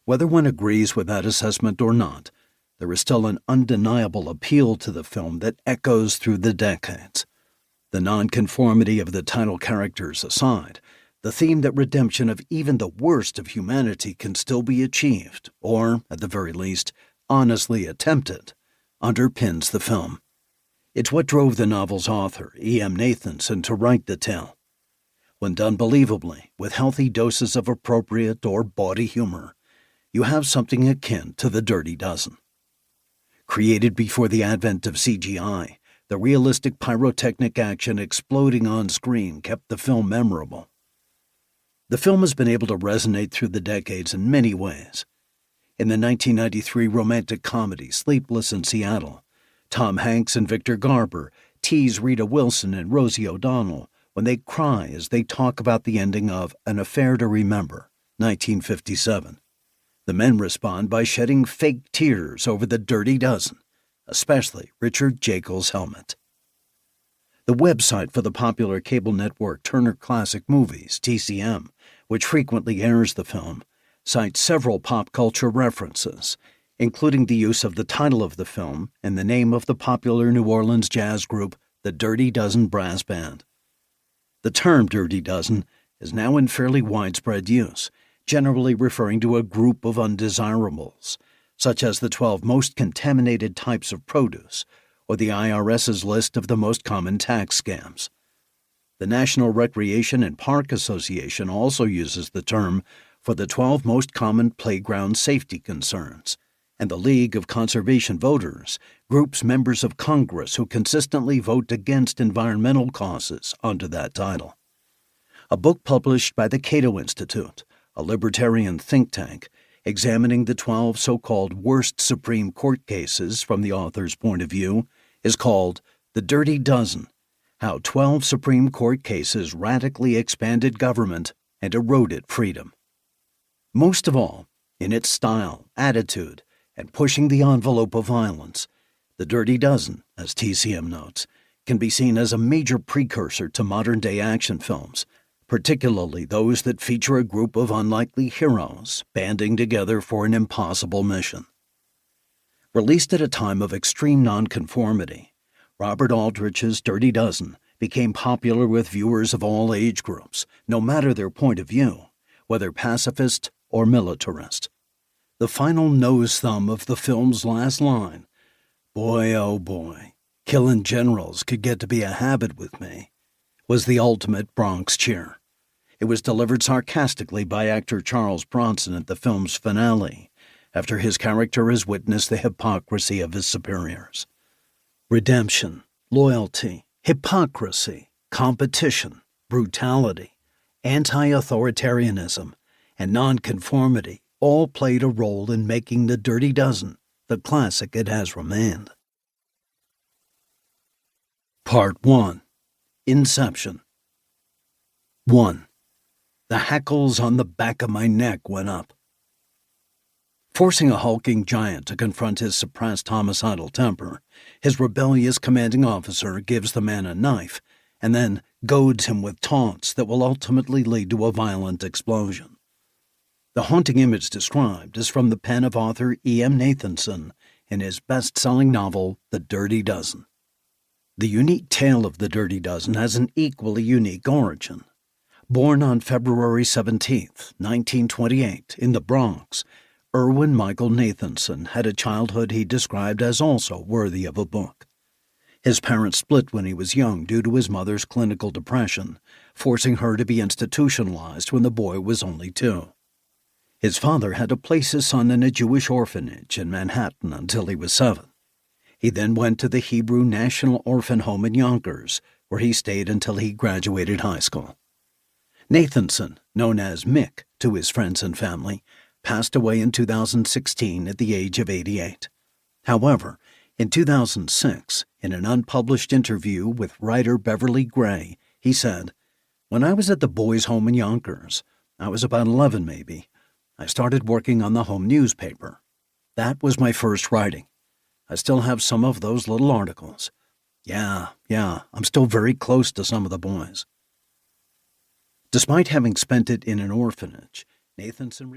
Whether one agrees with that assessment or not, there is still an undeniable appeal to the film that echoes through the decades. The nonconformity of the title characters aside, the theme that redemption of even the worst of humanity can still be achieved, or, at the very least, honestly attempted, underpins the film. It's what drove the novel's author, E.M. Nathanson, to write the tale. When done believably, with healthy doses of appropriate or bawdy humor, you have something akin to The Dirty Dozen. Created before the advent of CGI, the realistic pyrotechnic action exploding on screen kept the film memorable. The film has been able to resonate through the decades in many ways. In the 1993 romantic comedy Sleepless in Seattle, Tom Hanks and Victor Garber tease Rita Wilson and Rosie O'Donnell when they cry as they talk about the ending of An Affair to Remember, 1957. The men respond by shedding fake tears over The Dirty Dozen, especially Richard Jekyll's helmet. The website for the popular cable network Turner Classic Movies, TCM, which frequently airs the film, cites several pop culture references, including the use of the title of the film and the name of the popular New Orleans jazz group, the Dirty Dozen Brass Band. The term Dirty Dozen is now in fairly widespread use, generally referring to a group of undesirables, such as the 12 most contaminated types of produce or the IRS's list of the most common tax scams. The National Recreation and Park Association also uses the term for the 12 most common playground safety concerns, and the League of Conservation Voters groups members of Congress who consistently vote against environmental causes under that title. A book published by the Cato Institute, a libertarian think tank, examining the 12 so-called worst Supreme Court cases from the author's point of view, is called The Dirty Dozen: How 12 Supreme Court Cases Radically Expanded Government and Eroded Freedom. Most of all, in its style, attitude, and pushing the envelope of violence, The Dirty Dozen, as TCM notes, can be seen as a major precursor to modern-day action films, particularly those that feature a group of unlikely heroes banding together for an impossible mission. Released at a time of extreme nonconformity, Robert Aldrich's Dirty Dozen became popular with viewers of all age groups, no matter their point of view, whether pacifist or militarist. The final nose thumb of the film's last line, "Boy, oh boy, Killin Generals could get to be a habit with me," was the ultimate Bronx cheer. It was delivered sarcastically by actor Charles Bronson at the film's finale, after his character has witnessed the hypocrisy of his superiors. Redemption, loyalty, hypocrisy, competition, brutality, anti-authoritarianism, and nonconformity all played a role in making The Dirty Dozen the classic it has remained. Part 1. Inception. 1. The hackles on the back of my neck went up. Forcing a hulking giant to confront his suppressed homicidal temper, his rebellious commanding officer gives the man a knife and then goads him with taunts that will ultimately lead to a violent explosion. The haunting image described is from the pen of author E.M. Nathanson in his best-selling novel, The Dirty Dozen. The unique tale of The Dirty Dozen has an equally unique origin. Born on February 17, 1928, in the Bronx, Erwin Michael Nathanson had a childhood he described as also worthy of a book. His parents split when he was young due to his mother's clinical depression, forcing her to be institutionalized when the boy was only 2. His father had to place his son in a Jewish orphanage in Manhattan until he was 7. He then went to the Hebrew National Orphan Home in Yonkers, where he stayed until he graduated high school. Nathanson, known as Mick to his friends and family, passed away in 2016 at the age of 88. However, in 2006, in an unpublished interview with writer Beverly Gray, he said, "When I was at the boys' home in Yonkers, I was about 11 maybe, I started working on the home newspaper. That was my first writing. I still have some of those little articles. Yeah, I'm still very close to some of the boys." Despite having spent it in an orphanage, Nathanson